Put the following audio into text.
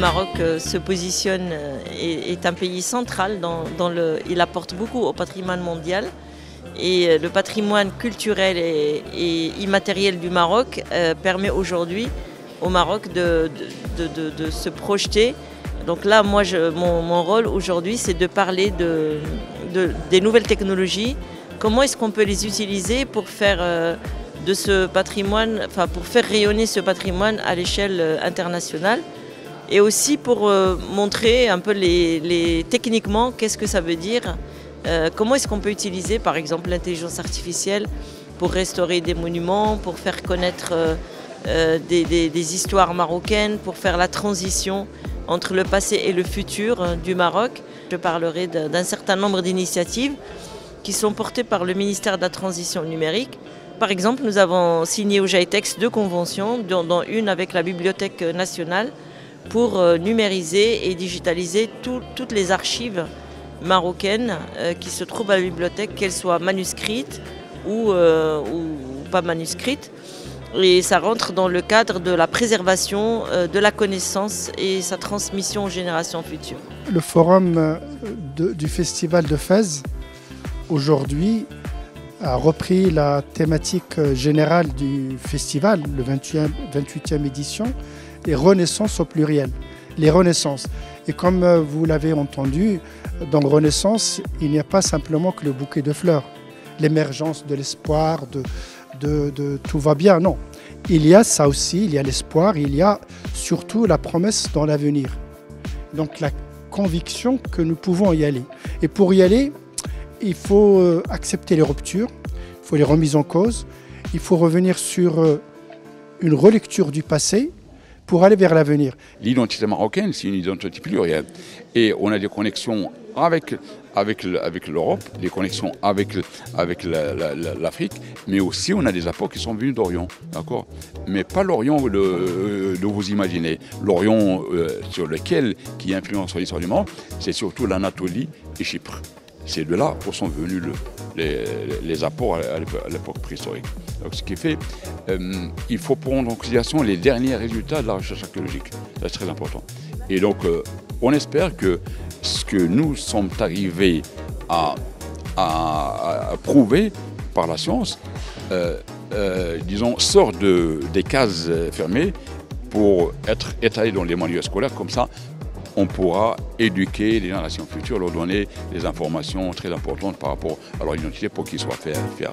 Maroc se positionne est un pays central. Il apporte beaucoup au patrimoine mondial. Et le patrimoine culturel et immatériel du Maroc permet aujourd'hui au Maroc de se projeter. Donc là, moi, mon rôle aujourd'hui, c'est de parler des nouvelles technologies. Comment est-ce qu'on peut les utiliser pour faire de ce patrimoine, enfin pour faire rayonner ce patrimoine à l'échelle internationale, et aussi pour montrer un peu techniquement qu'est-ce que ça veut dire. Comment est-ce qu'on peut utiliser par exemple l'intelligence artificielle pour restaurer des monuments, pour faire connaître des histoires marocaines, pour faire la transition entre le passé et le futur du Maroc. Je parlerai d'un certain nombre d'initiatives qui sont portées par le ministère de la Transition numérique. Par exemple, nous avons signé au GITEX 2 conventions, dont une avec la Bibliothèque nationale, pour numériser et digitaliser toutes les archives marocaines qui se trouvent à la bibliothèque, qu'elles soient manuscrites ou pas manuscrites. Et ça rentre dans le cadre de la préservation de la connaissance et sa transmission aux générations futures. Le forum du Festival de Fès, aujourd'hui, a repris la thématique générale du festival, le 28e édition, les renaissances au pluriel, les renaissances. Et comme vous l'avez entendu, dans Renaissance, il n'y a pas simplement que le bouquet de fleurs, l'émergence de l'espoir, de tout va bien, non. Il y a ça aussi, il y a l'espoir, il y a surtout la promesse dans l'avenir. Donc la conviction que nous pouvons y aller. Et pour y aller, il faut accepter les ruptures, il faut les remises en cause, il faut revenir sur une relecture du passé pour aller vers l'avenir. L'identité marocaine, c'est une identité plurielle. Et on a des connexions avec l'Europe, des connexions avec l'Afrique, mais aussi on a des apports qui sont venus d'Orient, d'accord? Mais pas l'Orient de vous imaginez. L'Orient sur lequel, qui influence l'histoire du Maroc, c'est surtout l'Anatolie et Chypre. C'est de là où sont venus les apports à l'époque préhistorique. Donc, ce qui fait, il faut prendre en considération les derniers résultats de la recherche archéologique. C'est très important. Et donc, on espère que ce que nous sommes arrivés à prouver par la science, disons, sort des cases fermées pour être étalé dans les manuels scolaires. Comme ça, on pourra éduquer les générations futures, leur donner des informations très importantes par rapport à leur identité pour qu'ils soient fiers.